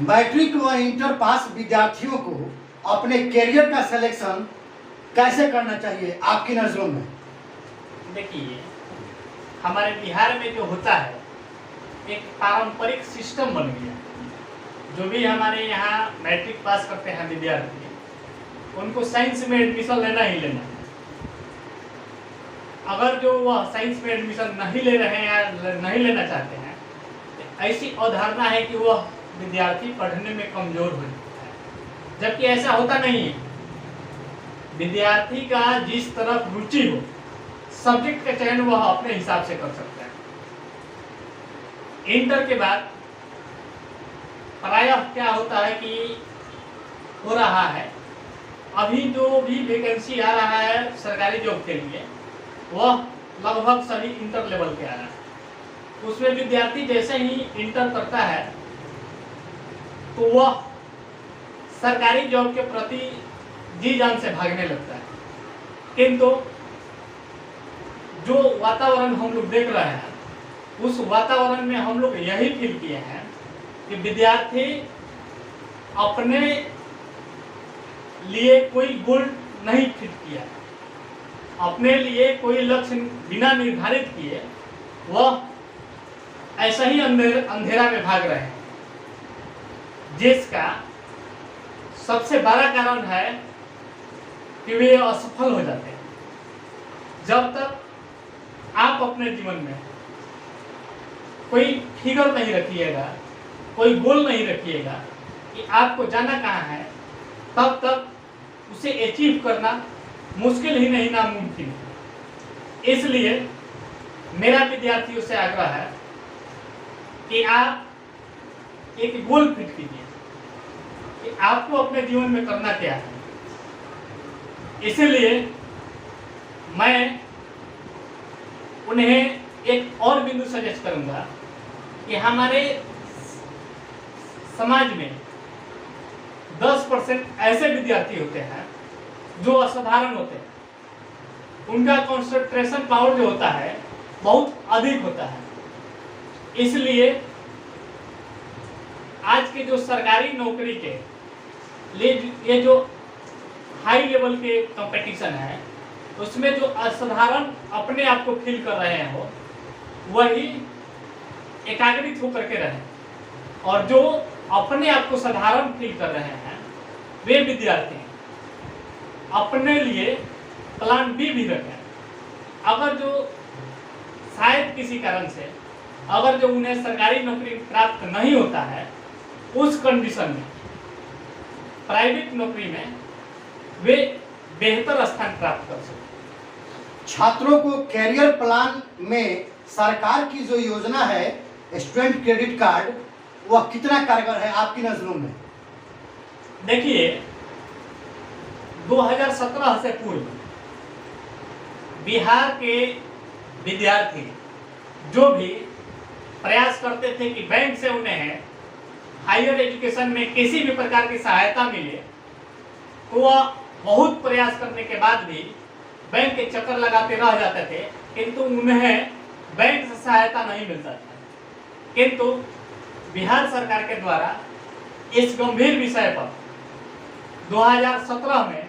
Matric व inter pass विद्यार्थियों को अपने करियर का सिलेक्शन कैसे करना चाहिए आपकी नज़रों में? देखिए, हमारे बिहार में जो होता है एक पारंपरिक सिस्टम बन गया। जो भी हमारे यहाँ मैट्रिक पास करते हैं विद्यार्थी, उनको साइंस में एडमिशन लेना ही लेना है। अगर जो वह साइंस में एडमिशन नहीं ले रहे हैं या नहीं लेना चाहते हैं, तो ऐसी अवधारणा है कि वह विद्यार्थी पढ़ने में कमजोर हो जाता है, जबकि ऐसा होता नहीं है। विद्यार्थी का जिस तरफ रुचि हो, सब्जेक्ट का चयन वह अपने हिसाब से कर सकता है। इंटर के बाद प्रायः क्या होता है कि हो रहा है, अभी जो भी वैकेंसी आ रहा है सरकारी जॉब के लिए, वह लगभग सभी इंटर लेवल के आ रहा है। उसमें विद्यार्थी जैसे ही इंटर करता है तो वह सरकारी जॉब के प्रति जी जान से भागने लगता है। किंतु जो वातावरण हम लोग देख रहे हैं, उस वातावरण में हम लोग यही फील किए हैं कि विद्यार्थी अपने लिए कोई गोल नहीं फिट किया, अपने लिए कोई लक्ष्य बिना निर्धारित किए वह ऐसा ही अंधेरा में भाग रहे हैं, जिसका सबसे बड़ा कारण है कि वे असफल हो जाते हैं। जब तक आप अपने जीवन में कोई फिगर नहीं रखिएगा, कोई गोल नहीं रखिएगा कि आपको जाना कहाँ है, तब तक उसे अचीव करना मुश्किल ही नहीं, नामुमकिन। इसलिए मेरा विद्यार्थियों से आग्रह है कि आप एक गोल फिट कीजिए कि आपको अपने जीवन में करना क्या है। इसलिए मैं उन्हें एक और बिंदु सजेस्ट करूंगा कि हमारे समाज में 10% ऐसे विद्यार्थी होते हैं जो असाधारण होते हैं। उनका कंसंट्रेशन पावर जो होता है बहुत अधिक होता है। इसलिए आज के जो सरकारी नौकरी के लिए ये जो हाई लेवल के कंपटीशन है, उसमें जो असाधारण अपने आप को फील कर रहे हो, वही एकाग्रित होकर के रहे, और जो अपने आप को साधारण फील कर रहे हैं वे विद्यार्थी अपने लिए प्लान बी भी रखें। अगर जो शायद किसी कारण से अगर जो उन्हें सरकारी नौकरी प्राप्त नहीं होता है, उस कंडीशन में प्राइवेट नौकरी में वे बेहतर स्थान प्राप्त कर सकते। छात्रों को कैरियर प्लान में सरकार की जो योजना है स्टूडेंट क्रेडिट कार्ड, वह कितना कारगर है आपकी नजरों में? देखिए, 2017 से पूर्व बिहार के विद्यार्थी जो भी प्रयास करते थे कि बैंक से उन्हें हायर एजुकेशन में किसी भी प्रकार की सहायता मिले, तो वह बहुत प्रयास करने के बाद भी बैंक के चक्कर लगाते रह जाते थे, किंतु उन्हें बैंक से सहायता नहीं मिलता था। किंतु बिहार सरकार के द्वारा इस गंभीर विषय पर 2017 में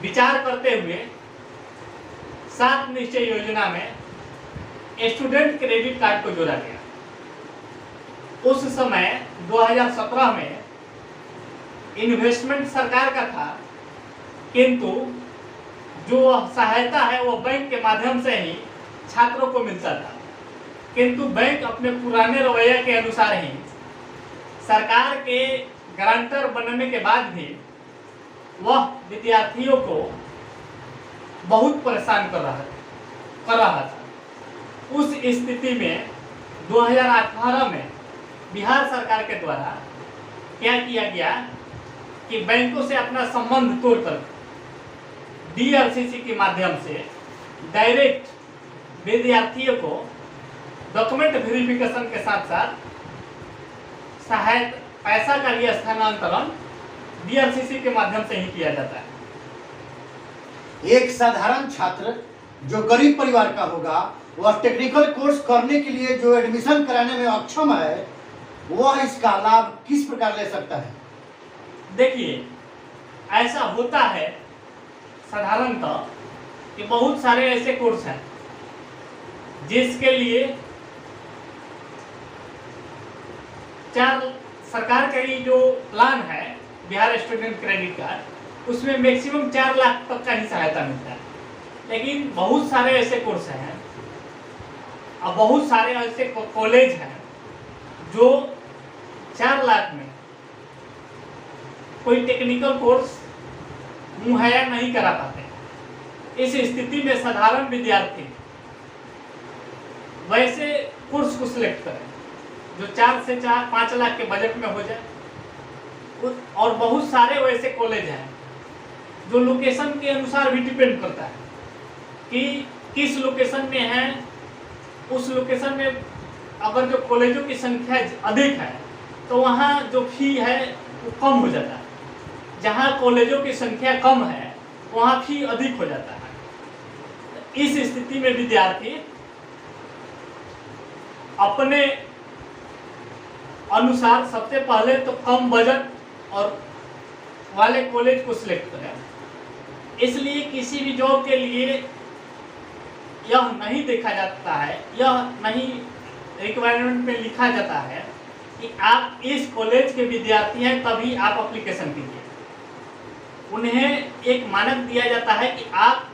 विचार करते हुए 7 निश्चय योजना में स्टूडेंट क्रेडिट कार्ड को जोड़ा गया। उस समय 2017 में इन्वेस्टमेंट सरकार का था, किंतु जो सहायता है वो बैंक के माध्यम से ही छात्रों को मिलता था। किंतु बैंक अपने पुराने रवैया के अनुसार ही सरकार के गारंटर बनने के बाद भी वह विद्यार्थियों को बहुत परेशान कर रहा था। उस स्थिति में 2018 में बिहार सरकार के द्वारा क्या किया गया कि बैंकों से अपना संबंध तोड़कर DRCC के माध्यम से डायरेक्ट विद्यार्थियों को डॉक्यूमेंट वेरिफिकेशन के साथ साथ सहायता पैसा का भी स्थानांतरण DRCC के माध्यम से ही किया जाता है। एक साधारण छात्र जो गरीब परिवार का होगा, वह टेक्निकल कोर्स करने के लिए जो एडमिशन कराने में अक्षम है, वह इसका लाभ किस प्रकार ले सकता है? देखिए, ऐसा होता है साधारणतः कि बहुत सारे ऐसे कोर्स हैं जिसके लिए सरकार का ये जो प्लान है बिहार स्टूडेंट क्रेडिट कार्ड, उसमें मैक्सिमम 4 लाख तक का ही सहायता मिलता है। लेकिन बहुत सारे ऐसे कोर्स हैं और बहुत सारे ऐसे कॉलेज हैं जो 4 लाख में कोई टेक्निकल कोर्स मुहैया नहीं करा पाते। इस स्थिति में साधारण विद्यार्थी वैसे कोर्स को सिलेक्ट करें जो 4 से 5 लाख के बजट में हो जाए। और बहुत सारे वैसे कॉलेज हैं जो लोकेशन के अनुसार भी डिपेंड करता है कि किस लोकेशन में है। उस लोकेशन में अगर जो कॉलेजों की संख्या अधिक है तो वहाँ जो फी है वो कम हो जाता है। जहाँ कॉलेजों की संख्या कम है वहाँ फी अधिक हो जाता है। इस स्थिति में विद्यार्थी अपने अनुसार सबसे पहले तो कम बजट और वाले कॉलेज को सिलेक्ट करें। इसलिए किसी भी जॉब के लिए यह नहीं देखा जाता है, यह नहीं रिक्वायरमेंट में लिखा जाता है कि आप इस कॉलेज के विद्यार्थी हैं तभी आप एप्लीकेशन कीजिए। उन्हें एक मानक दिया जाता है कि आप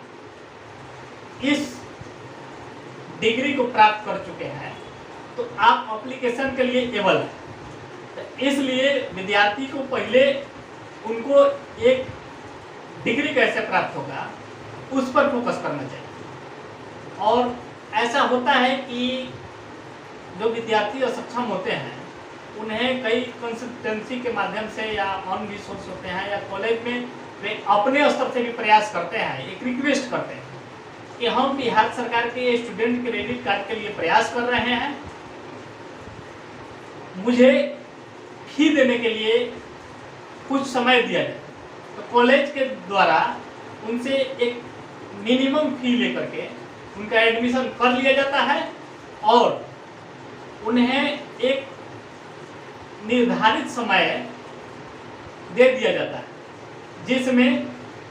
इस डिग्री को प्राप्त कर चुके हैं तो आप एप्लीकेशन के लिए एबल हैं। तो इसलिए विद्यार्थी को पहले उनको एक डिग्री कैसे प्राप्त होगा उस पर फोकस करना चाहिए। और ऐसा होता है कि जो विद्यार्थी असक्षम होते हैं उन्हें कई कंसल्टेंसी के माध्यम से या ऑन रिसोर्स होते हैं या कॉलेज में वे अपने स्तर से भी प्रयास करते हैं, एक रिक्वेस्ट करते हैं कि हम बिहार सरकार के स्टूडेंट क्रेडिट कार्ड के लिए प्रयास कर रहे हैं, मुझे फी देने के लिए कुछ समय दिया जाए। तो कॉलेज के द्वारा उनसे एक मिनिमम फी लेकर के उनका एडमिशन कर लिया जाता है और उन्हें एक निर्धारित समय दे दिया जाता है जिसमें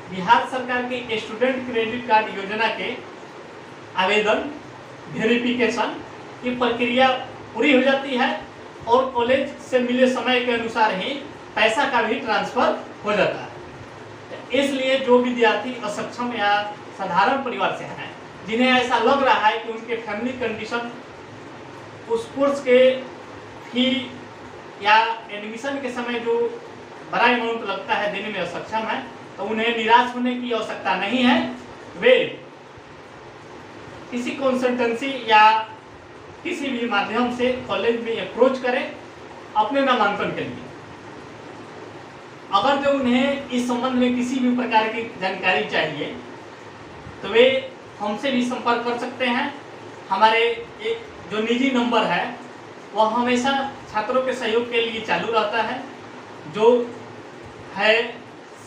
बिहार सरकार के स्टूडेंट क्रेडिट कार्ड योजना के आवेदन वेरिफिकेशन की प्रक्रिया पूरी हो जाती है और कॉलेज से मिले समय के अनुसार ही पैसा का भी ट्रांसफर हो जाता है। इसलिए जो विद्यार्थी असक्षम या साधारण परिवार से हैं जिन्हें ऐसा लग रहा है कि उनके फैमिली कंडीशन उस कोर्स के फी या एडमिशन के समय जो बड़ा अमाउंट लगता है देने में असक्षम है, तो उन्हें निराश होने की आवश्यकता नहीं है। वे किसी कंसल्टेंसी या किसी भी माध्यम से कॉलेज में अप्रोच करें अपने नामांकन के लिए। अगर जो उन्हें इस संबंध में किसी भी प्रकार की जानकारी चाहिए तो वे हमसे भी संपर्क कर सकते हैं। हमारे एक जो निजी नंबर है वह हमेशा छात्रों के सहयोग के लिए चालू रहता है, जो है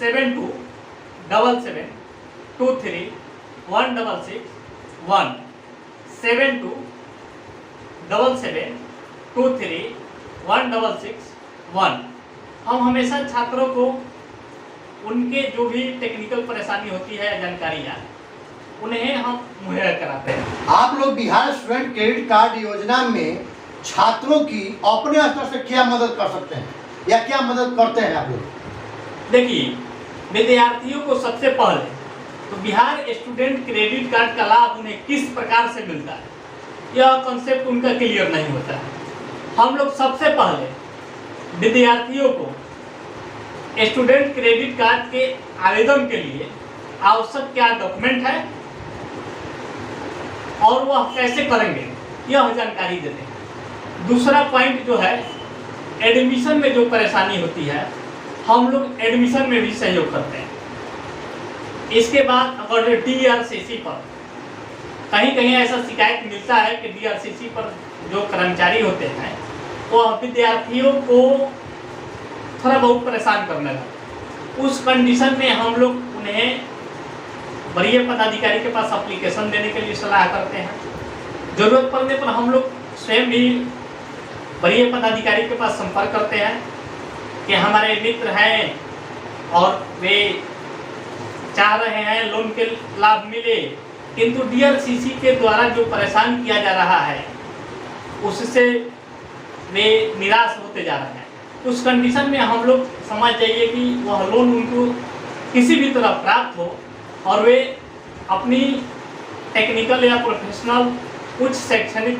7277231661 7277231661। हम हमेशा छात्रों को उनके जो भी टेक्निकल परेशानी होती है जानकारियाँ उन्हें हम मुहैया कराते हैं। आप लोग बिहार स्टूडेंट क्रेडिट कार्ड योजना में छात्रों की अपने स्तर से क्या मदद कर सकते हैं या क्या मदद करते हैं आप लोग? देखिए, विद्यार्थियों को सबसे पहले तो बिहार स्टूडेंट क्रेडिट कार्ड का लाभ उन्हें किस प्रकार से मिलता है यह कंसेप्ट उनका क्लियर नहीं होता है। हम लोग सबसे पहले विद्यार्थियों को स्टूडेंट क्रेडिट कार्ड के आवेदन के लिए आवश्यक क्या डॉक्यूमेंट है और वह कैसे करेंगे यह जानकारी देते हैं। दूसरा पॉइंट जो है एडमिशन में जो परेशानी होती है हम लोग एडमिशन में भी सहयोग करते हैं। इसके बाद अगर DRCC पर कहीं ऐसा शिकायत मिलता है कि DRCC पर जो कर्मचारी होते हैं वह विद्यार्थियों को थोड़ा बहुत परेशान करने लगते, उस कंडीशन में हम लोग उन्हें वरीय पदाधिकारी के पास एप्लीकेशन देने के लिए सलाह करते हैं। जरूरत पड़ने पर हम लोग स्वयं भी वरीय पदाधिकारी के पास संपर्क करते हैं कि हमारे मित्र हैं और वे चाह रहे हैं लोन के लाभ मिले, किंतु डीआरसीसी के द्वारा जो परेशान किया जा रहा है उससे वे निराश होते जा रहे हैं। उस कंडीशन में हम लोग समझ जाइए कि वह लोन उनको किसी भी तरह प्राप्त हो और वे अपनी टेक्निकल या प्रोफेशनल उच्च शैक्षणिक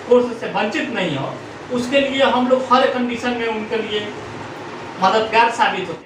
कोर्स से वंचित नहीं हो, उसके लिए हम लोग हर कंडीशन में उनके लिए मददगार साबित होते हैं।